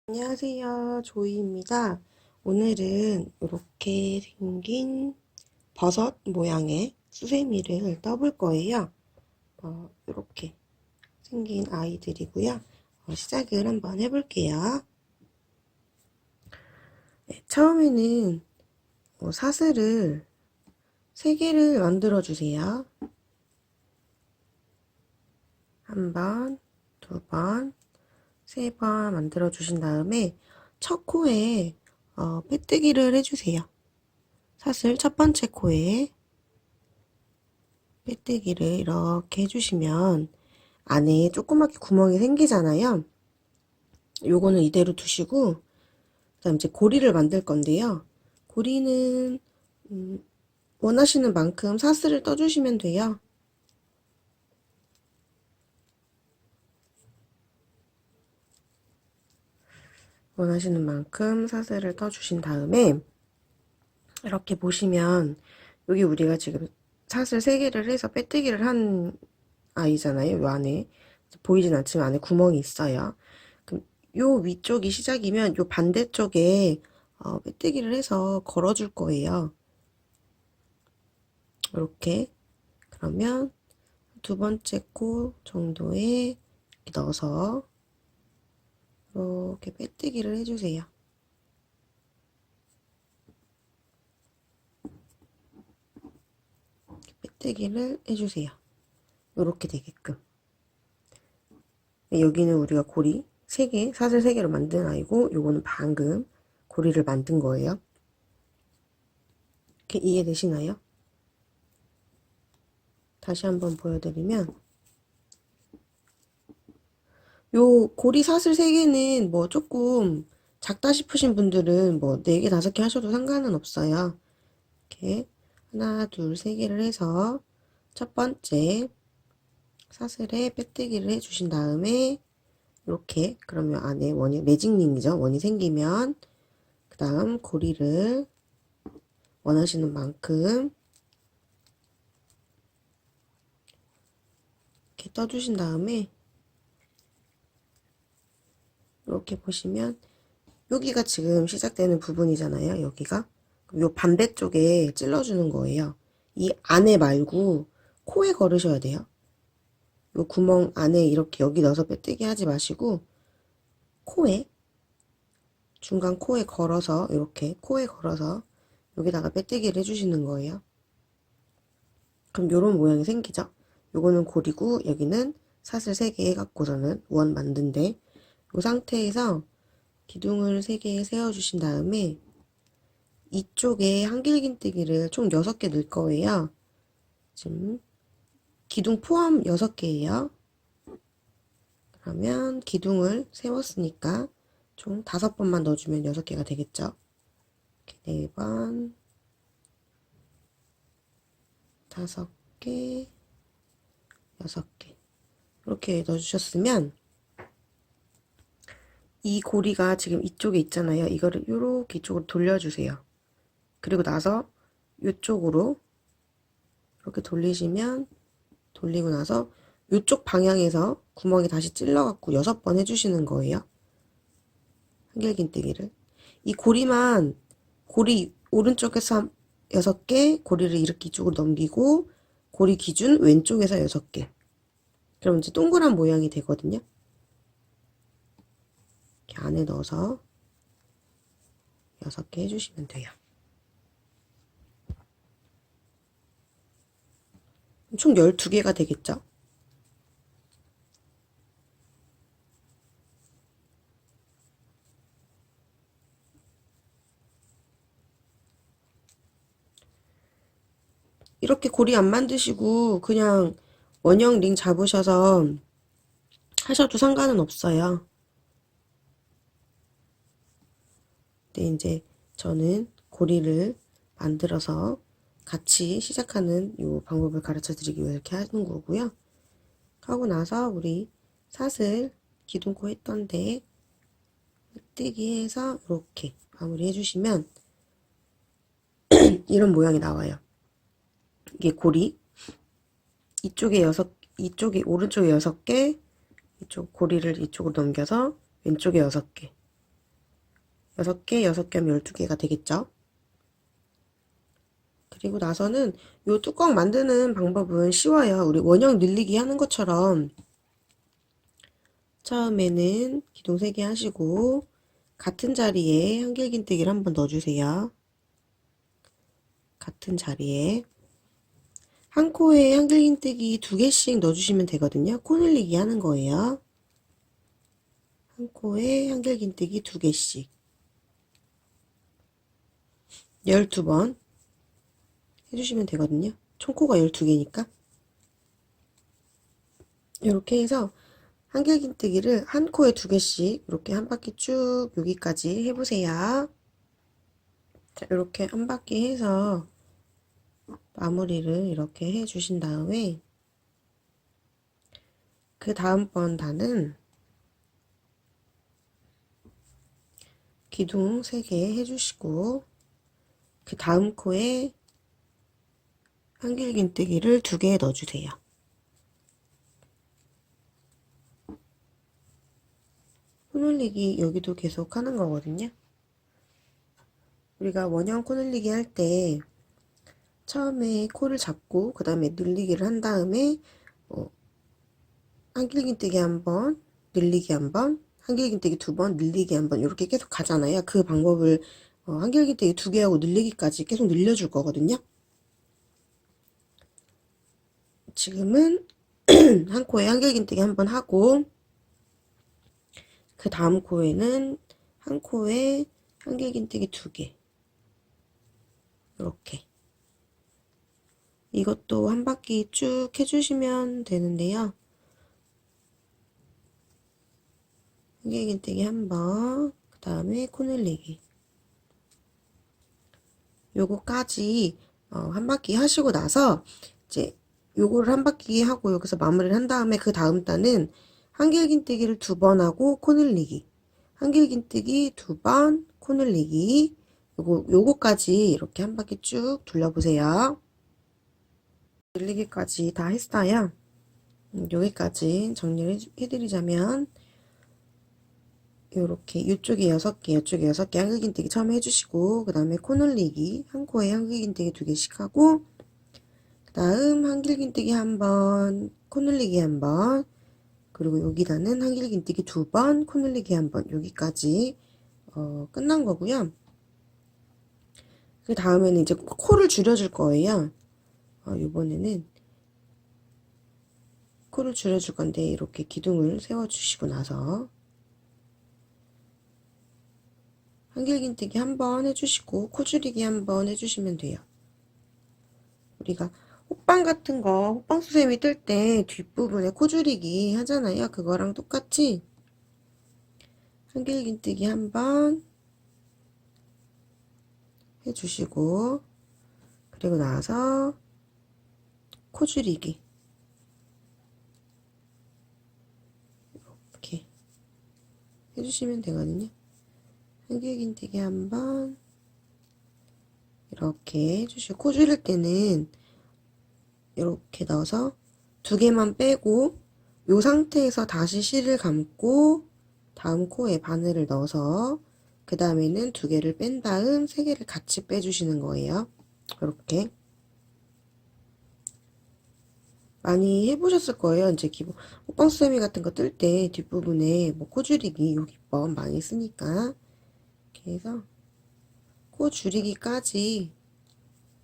안녕하세요. 조이입니다. 오늘은 이렇게 생긴 버섯 모양의 수세미를 떠볼 거예요. 이렇게 생긴 아이들이고요. 시작을 한번 해볼게요. 네, 처음에는 사슬을 3개를 만들어 주세요. 한 번, 2번, 3번 만들어 주신 다음에 첫 코에 빼뜨기를 해주세요. 사슬 첫 번째 코에 빼뜨기를 이렇게 해주시면 안에 조그맣게 구멍이 생기잖아요. 요거는 이대로 두시고 그다음 이제 고리를 만들 건데요. 고리는 원하시는 만큼 사슬을 떠주시면 돼요. 원하시는 만큼 사슬을 떠주신 다음에 이렇게 보시면 여기 우리가 지금 사슬 3개를 해서 빼뜨기를 한 아이잖아요. 요 안에 보이진 않지만 안에 구멍이 있어요. 그럼 요 위쪽이 시작이면 요 반대쪽에 빼뜨기를 해서 걸어줄 거예요. 이렇게 그러면 두 번째 코 정도에 이렇게 넣어서 이렇게 빼뜨기를 해주세요. 빼뜨기를 해주세요. 이렇게 되게끔. 여기는 우리가 고리 3개, 사슬 3개로 만든 아이고 요거는 방금 고리를 만든 거예요. 이렇게 이해되시나요? 다시 한번 보여드리면 요 고리 사슬 3개는 뭐 조금 작다 싶으신 분들은 뭐 4개, 5개 하셔도 상관은 없어요. 이렇게 하나, 둘, 3개를 해서 첫 번째 사슬에 빼뜨기를 해주신 다음에 이렇게 그러면 안에 원이 매직링이죠. 원이 생기면 그 다음 고리를 원하시는 만큼 이렇게 떠주신 다음에 이렇게 보시면 여기가 지금 시작되는 부분이잖아요. 여기가 요 반대쪽에 찔러주는 거예요. 이 안에 말고 코에 걸으셔야 돼요. 요 구멍 안에 이렇게 여기 넣어서 빼뜨기 하지 마시고 코에 중간 코에 걸어서 이렇게 코에 걸어서 여기다가 빼뜨기를 해주시는 거예요. 그럼 요런 모양이 생기죠. 요거는 고리고 여기는 사슬 3개 해갖고서는 원 만든데 요 상태에서 기둥을 3개 세워주신 다음에 이쪽에 한길긴뜨기를 총 6개 넣을 거예요. 지금 기둥 포함 6개예요. 그러면 기둥을 세웠으니까 총 5번만 넣어주면 6개가 되겠죠. 이렇게 4번, 5개, 6개 이렇게 넣어주셨으면 이 고리가 지금 이쪽에 있잖아요. 이거를 이렇게 이쪽으로 돌려주세요. 그리고 나서 이쪽으로 이렇게 돌리시면 돌리고 나서 이쪽 방향에서 구멍이 다시 찔러갖고 6번 해주시는 거예요. 한길긴뜨기를. 이 고리만 고리 오른쪽에서 6개, 고리를 이렇게 이쪽으로 넘기고 고리 기준 왼쪽에서 6개. 그럼 이제 동그란 모양이 되거든요. 이렇게 안에 넣어서 6개 해주시면 돼요. 총 12개가 되겠죠? 이렇게 고리 안 만드시고 그냥 원형 링 잡으셔서 하셔도 상관은 없어요. 근데 이제 저는 고리를 만들어서 같이 시작하는 이 방법을 가르쳐 드리기 위해 이렇게 하는 거고요. 하고 나서 우리 사슬 기둥코 했던데 뜨기 해서 이렇게 마무리 해주시면 이런 모양이 나와요. 이게 고리 이쪽에 오른쪽에 6개 이쪽 고리를 이쪽으로 넘겨서 왼쪽에 6개 6개, 6개 하면 12개가 되겠죠? 그리고 나서는 요 뚜껑 만드는 방법은 쉬워요. 우리 원형 늘리기 하는 것처럼 처음에는 기둥 3개 하시고 같은 자리에 한길긴뜨기를 한번 넣어주세요. 같은 자리에 한 코에 한길긴뜨기 2개씩 넣어주시면 되거든요. 코 늘리기 하는 거예요. 한 코에 한길긴뜨기 2개씩 12번 해주시면 되거든요. 총 코가 12개니까 이렇게 해서 한길긴뜨기를 한 코에 2개씩 이렇게 한 바퀴 쭉 여기까지 해보세요. 자, 이렇게 한 바퀴 해서 마무리를 이렇게 해주신 다음에 그 다음번 단은 기둥 3개 해주시고 그 다음 코에 한길긴뜨기를 2개 넣어주세요. 코늘리기 여기도 계속 하는 거거든요. 우리가 원형 코늘리기 할 때 처음에 코를 잡고 그 다음에 늘리기를 한 다음에 한길긴뜨기 한 번, 늘리기 한 번, 한길긴뜨기 2번, 늘리기 한 번 이렇게 계속 가잖아요. 그 방법을 한길긴뜨기 2개 하고 늘리기까지 계속 늘려줄 거거든요. 지금은 한 코에 한길긴뜨기 한 번 하고 그 다음 코에는 한 코에 한길긴뜨기 2개 이렇게 이것도 한 바퀴 쭉 해주시면 되는데요. 한길긴뜨기 한 번, 그 다음에 코 늘리기 요거까지 한 바퀴 하시고 나서 이제 요거를 한 바퀴 하고 여기서 마무리를 한 다음에 그 다음 단은 한길긴뜨기를 2번 하고 코 늘리기 한길긴뜨기 2번 코 늘리기 요거까지 이렇게 한 바퀴 쭉 둘러보세요. 늘리기까지 다 했어요. 여기까지 정리를 해드리자면 요렇게 이쪽에 6개 이쪽에 6개 한길긴뜨기 처음에 해주시고 그 다음에 코 늘리기 한 코에 한길긴뜨기 2개씩 하고 그 다음 한길긴뜨기 한번 코 늘리기 한번 그리고 여기다는 한길긴뜨기 2번 코 늘리기 한번 여기까지 끝난 거고요. 그 다음에는 이제 코를 줄여줄 거예요. 이번에는 코를 줄여줄 건데 이렇게 기둥을 세워주시고 나서 한길긴뜨기 한번 해주시고 코 줄이기 한번 해주시면 돼요. 우리가 호빵 같은 거 호빵 수세미 뜰 때 뒷부분에 코 줄이기 하잖아요. 그거랑 똑같이 한길긴뜨기 한번 해주시고 그리고 나서 코 줄이기 이렇게 해주시면 되거든요. 한길긴뜨기 한번 이렇게 해주시고 코 줄일 때는 이렇게 넣어서 2개만 빼고 이 상태에서 다시 실을 감고 다음 코에 바늘을 넣어서 그 다음에는 2개를 뺀 다음 3개를 같이 빼주시는 거예요. 이렇게 많이 해보셨을 거예요. 이제 기본 호빵수세미 같은 거 뜰 때 뒷부분에 뭐 코 줄이기 요 기법 많이 쓰니까 이렇게 해서 코 줄이기까지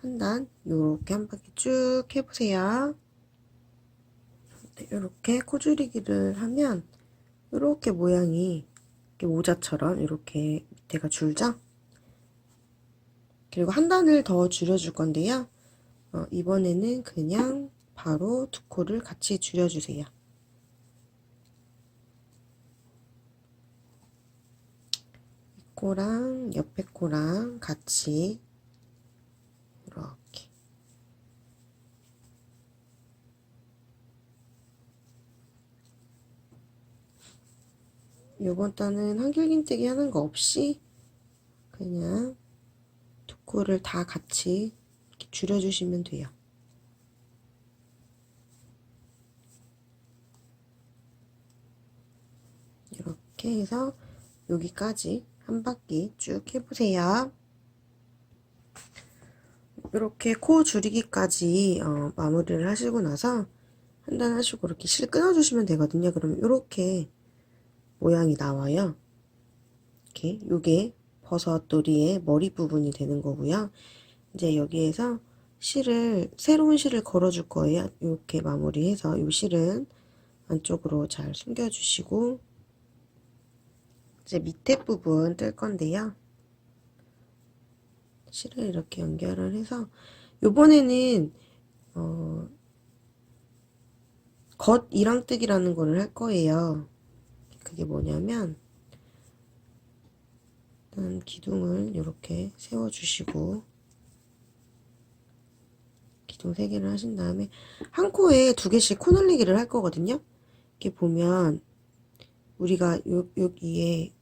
한 단 요렇게 한 바퀴 쭉 해보세요. 네, 이렇게 코 줄이기를 하면 이렇게 모양이 이렇게 모자처럼 이렇게 밑에가 줄죠? 그리고 한 단을 더 줄여줄 건데요. 이번에는 그냥 바로 2코를 같이 줄여주세요. 이 코랑 옆에 코랑 같이 이렇게 요번 단은 한길긴뜨기 하는 거 없이 그냥 2코를 다 같이 이렇게 줄여주시면 돼요. 이렇게 해서 여기까지 한 바퀴 쭉 해보세요. 이렇게 코 줄이기까지 마무리를 하시고 나서 한 단 하시고 이렇게 실 끊어주시면 되거든요. 그러면 이렇게 모양이 나와요. 이렇게 요게 버섯돌이의 머리 부분이 되는 거고요. 이제 여기에서 새로운 실을 걸어줄 거예요. 이렇게 마무리해서 이 실은 안쪽으로 잘 숨겨주시고 이제 밑에 부분 뜰 건데요. 실을 이렇게 연결을 해서 요번에는 겉 이랑뜨기라는 거를 할 거예요. 그게 뭐냐면 일단 기둥을 이렇게 세워주시고 기둥 3개를 하신 다음에 한 코에 2개씩 코 늘리기를 할 거거든요. 이렇게 보면 우리가 여기에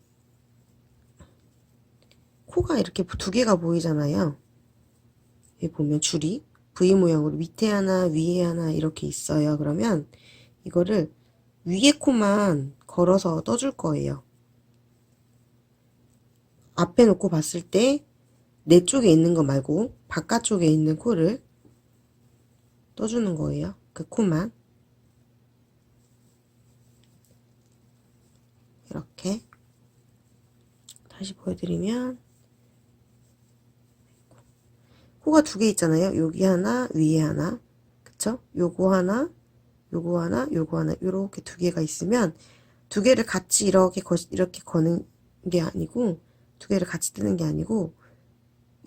코가 이렇게 2개가 보이잖아요. 여기 보면 줄이 V 모양으로 밑에 하나 위에 하나 이렇게 있어요. 그러면 이거를 위에 코만 걸어서 떠줄 거예요. 앞에 놓고 봤을 때 내 쪽에 있는 거 말고 바깥쪽에 있는 코를 떠주는 거예요. 그 코만 이렇게 다시 보여드리면 코가 2개 있잖아요. 여기 하나 위에 하나 그쵸? 요거 하나 요거 하나 요거 하나 요렇게 2개가 있으면 2개를 같이 이렇게 거는 게 아니고 2개를 같이 뜨는 게 아니고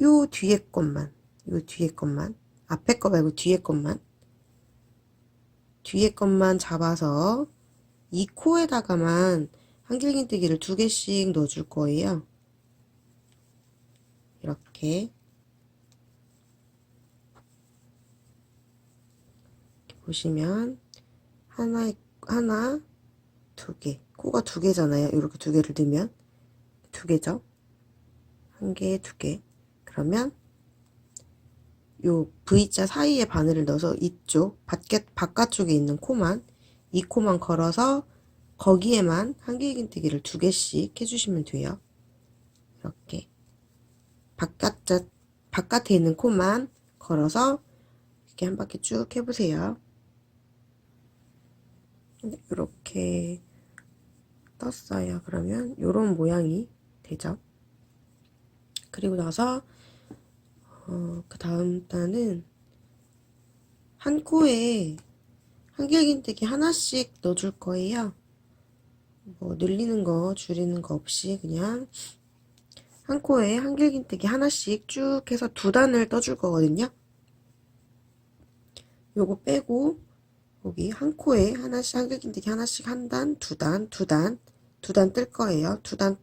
요 뒤에 것만 앞에 거 말고 뒤에 것만 잡아서 이 코에다가만 한길긴뜨기를 2개씩 넣어줄 거예요. 이렇게 보시면 하나 2개 코가 2개잖아요. 이렇게 2개를 넣으면 2개죠. 1개 2개 그러면 요 V자 사이에 바늘을 넣어서 이쪽 바깥쪽에 있는 코만 이 코만 걸어서 거기에만 한길긴뜨기를 2개씩 해주시면 돼요. 이렇게 바깥에 있는 코만 걸어서 이렇게 한 바퀴 쭉 해보세요. 이렇게 떴어요. 그러면 요런 모양이 되죠. 그리고 나서 그 다음 단은 한 코에 한길긴뜨기 하나씩 넣어줄 거예요. 뭐 늘리는 거 줄이는 거 없이 그냥 한 코에 한길긴뜨기 하나씩 쭉 해서 2단을 떠줄 거거든요. 요거 빼고 여기 한 코에 하나씩 한길긴뜨기 하나씩 한 단, 2단, 2단 뜰 거예요. 2단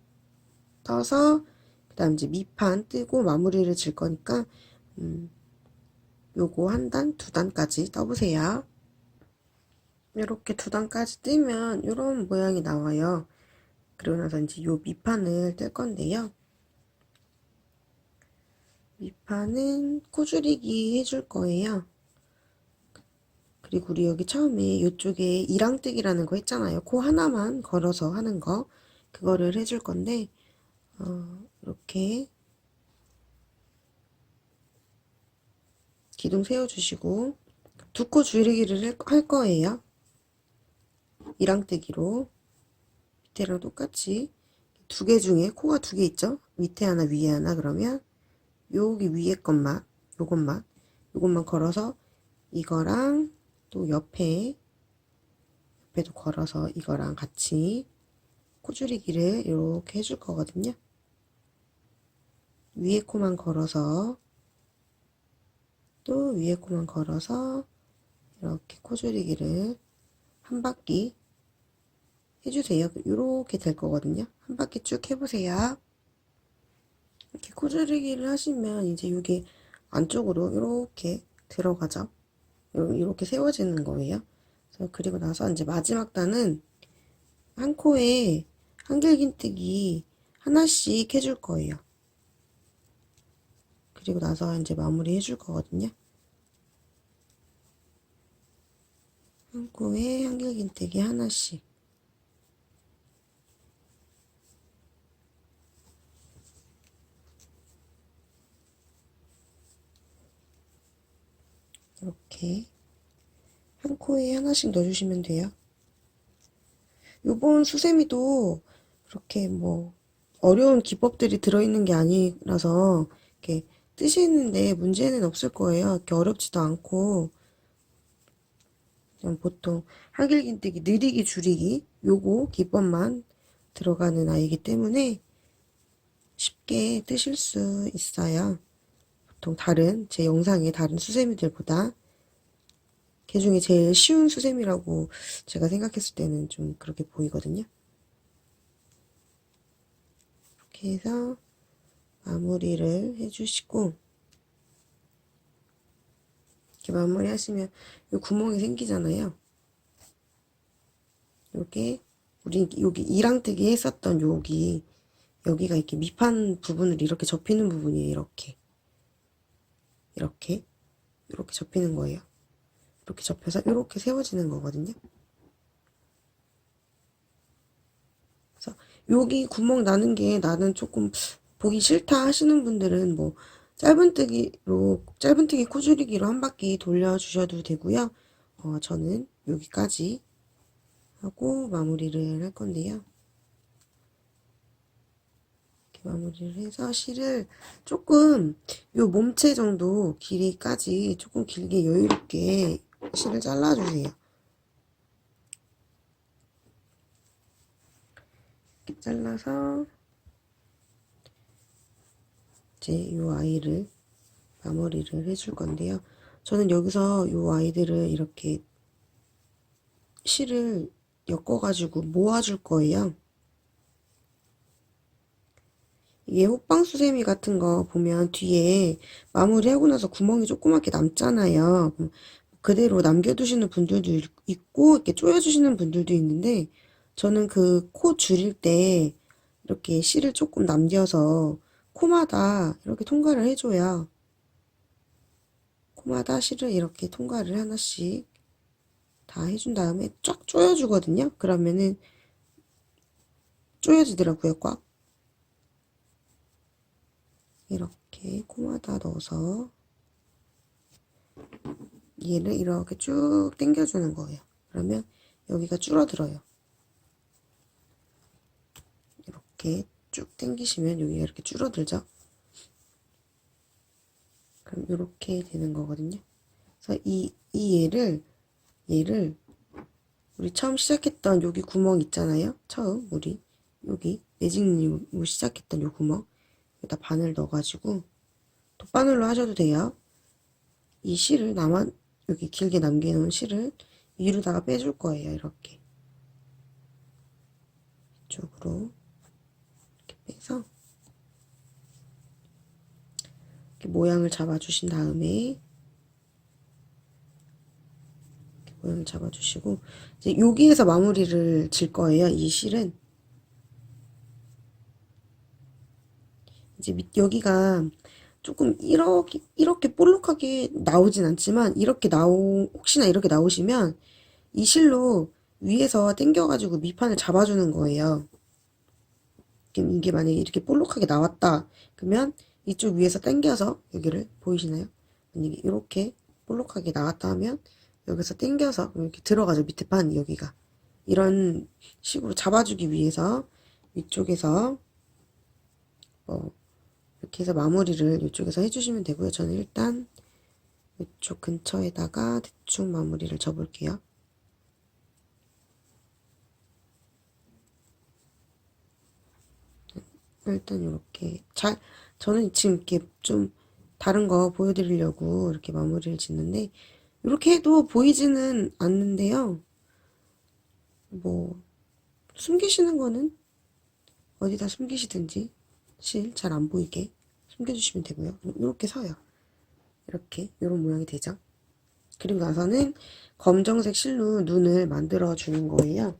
떠서 그 다음 이제 밑판 뜨고 마무리를 질 거니까 요거 한 단, 2단까지 떠보세요. 이렇게 2단까지 뜨면 이런 모양이 나와요. 그리고 나서 이제 요 밑판을 뜰 건데요. 밑판은 코줄이기 해줄 거예요. 그리고 우리 여기 처음에 이쪽에 이랑뜨기라는 거 했잖아요. 코 하나만 걸어서 하는 거. 그거를 해줄 건데, 이렇게 기둥 세워주시고, 2코 줄이기를 할 거예요. 이랑뜨기로. 밑에랑 똑같이 2개 중에 코가 2개 있죠? 밑에 하나, 위에 하나. 그러면 여기 위에 것만, 요것만 걸어서 이거랑 또 옆에도 걸어서 이거랑 같이 코줄이기를 이렇게 해줄 거거든요. 위에 코만 걸어서 또 위에 코만 걸어서 이렇게 코줄이기를 한 바퀴 해주세요. 이렇게 될 거거든요. 한 바퀴 쭉 해보세요. 이렇게 코줄이기를 하시면 이제 이게 안쪽으로 이렇게 들어가죠. 이렇게 세워지는 거예요. 그리고 나서 이제 마지막 단은 한 코에 한길긴뜨기 하나씩 해줄 거예요. 그리고 나서 이제 마무리 해줄 거거든요. 한 코에 한길긴뜨기 하나씩. 이렇게 한 코에 하나씩 넣어주시면 돼요. 요번 수세미도 그렇게 뭐 어려운 기법들이 들어있는 게 아니라서 이렇게 뜨시는데 문제는 없을 거예요. 이렇게 어렵지도 않고 그냥 보통 한길긴뜨기, 느리기, 줄이기 요거 기법만 들어가는 아이기 때문에 쉽게 뜨실 수 있어요. 보통 다른 제 영상의 다른 수세미들보다 그 중에 제일 쉬운 수세미라고 제가 생각했을 때는 좀 그렇게 보이거든요. 이렇게 해서 마무리를 해주시고 이렇게 마무리 하시면 이 구멍이 생기잖아요. 요게 우리 여기 이랑뜨기 했었던 여기가 이렇게 밑판 부분을 이렇게 접히는 부분이에요. 이렇게 접히는 거예요. 이렇게 접혀서 이렇게 세워지는 거거든요. 그래서 여기 구멍 나는 게 나는 조금 보기 싫다 하시는 분들은 뭐 짧은뜨기 코줄이기로 한 바퀴 돌려주셔도 되고요. 저는 여기까지 하고 마무리를 할 건데요. 이렇게 마무리를 해서 실을 조금 요 몸체 정도 길이까지 조금 길게 여유롭게 실을 잘라주세요. 이렇게 잘라서 이제 요 아이를 마무리를 해줄 건데요. 저는 여기서 요 아이들을 이렇게 실을 엮어가지고 모아줄 거예요. 이게 호빵수세미 같은 거 보면 뒤에 마무리하고 나서 구멍이 조그맣게 남잖아요. 그대로 남겨두시는 분들도 있고 이렇게 조여주시는 분들도 있는데 저는 그 코 줄일 때 이렇게 실을 조금 남겨서 코마다 이렇게 통과를 해줘요. 코마다 실을 이렇게 통과를 하나씩 다 해준 다음에 쫙 조여주거든요. 그러면은 조여지더라고요, 꽉. 이렇게 코마다 넣어서 얘를 이렇게 쭉 당겨주는 거예요. 그러면 여기가 줄어들어요. 이렇게 쭉 당기시면 여기가 이렇게 줄어들죠. 그럼 이렇게 되는 거거든요. 그래서 이 얘를 우리 처음 시작했던 여기 구멍 있잖아요. 처음 우리 여기 매직으로 시작했던 요 구멍 여기다 바늘 넣어가지고 돗바늘로 하셔도 돼요. 이 실을 여기 길게 남겨놓은 실을 위로다가 빼줄 거예요. 이렇게 이쪽으로 이렇게 빼서 이렇게 모양을 잡아주신 다음에 이렇게 모양을 잡아주시고 이제 여기에서 마무리를 질 거예요. 이 실은 이제 여기가 조금 이렇게 볼록하게 나오진 않지만 혹시나 이렇게 나오시면 이 실로 위에서 당겨가지고 밑판을 잡아주는 거예요. 이게 만약에 이렇게 볼록하게 나왔다 그러면 이쪽 위에서 당겨서 여기를 보이시나요? 만약에 이렇게 볼록하게 나왔다 하면 여기서 당겨서 이렇게 들어가죠. 밑에 판 여기가 이런 식으로 잡아주기 위해서 위쪽에서 이렇게 해서 마무리를 이쪽에서 해주시면 되고요. 저는 일단 이쪽 근처에다가 대충 마무리를 접을게요. 일단 이렇게 저는 지금 이렇게 좀 다른 거 보여드리려고 이렇게 마무리를 짓는데 이렇게 해도 보이지는 않는데요. 뭐 숨기시는 거는 어디다 숨기시든지 실 잘 안 보이게 숨겨주시면 되고요. 이렇게 서요. 이렇게 이런 모양이 되죠. 그리고 나서는 검정색 실로 눈을 만들어 주는 거예요.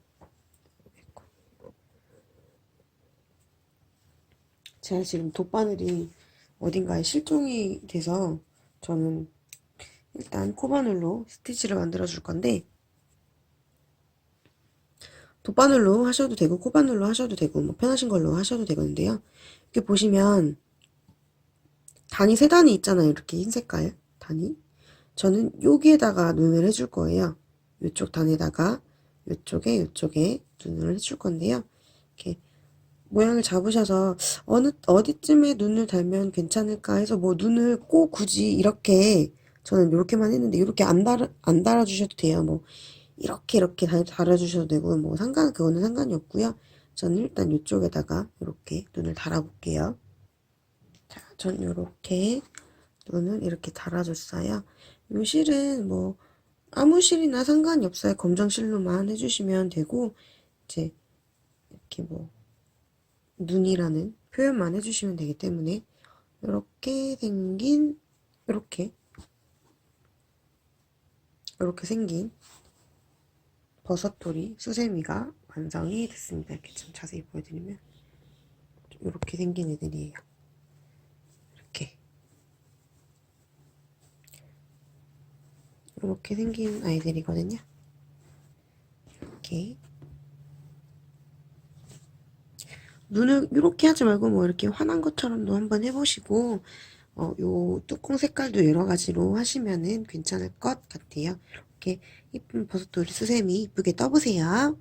제가 지금 돗바늘이 어딘가에 실종이 돼서 저는 일단 코바늘로 스티치를 만들어 줄 건데 돗바늘로 하셔도 되고 코바늘로 하셔도 되고 뭐 편하신 걸로 하셔도 되는데요. 이렇게 보시면 단이 세 단이 있잖아요. 이렇게 흰 색깔 단이 저는 여기에다가 눈을 해줄 거예요. 이쪽 단에다가 요쪽에 눈을 해줄 건데요. 이렇게 모양을 잡으셔서 어디쯤에 눈을 달면 괜찮을까 해서 뭐 눈을 꼭 굳이 이렇게 저는 이렇게만 했는데 이렇게 안 달아주셔도 돼요. 뭐 이렇게 달아주셔도 되고 뭐 그거는 상관이 없고요. 저는 일단 이쪽에다가 이렇게 눈을 달아볼게요. 자, 전 이렇게 눈을 이렇게 달아줬어요. 이 실은 뭐 아무 실이나 상관이 없어요. 검정실로만 해주시면 되고 이제 이렇게 뭐 눈이라는 표현만 해주시면 되기 때문에 이렇게 생긴 이렇게 생긴 버섯돌이 수세미가 완성이 됐습니다. 이렇게 좀 자세히 보여드리면 이렇게 생긴 애들이에요. 이렇게 생긴 아이들이거든요. 이렇게 눈을 이렇게 하지 말고 뭐 이렇게 환한 것처럼도 한번 해보시고 요 뚜껑 색깔도 여러 가지로 하시면은 괜찮을 것 같아요. 이렇게 이쁜 버섯돌이 수세미 이쁘게 떠보세요.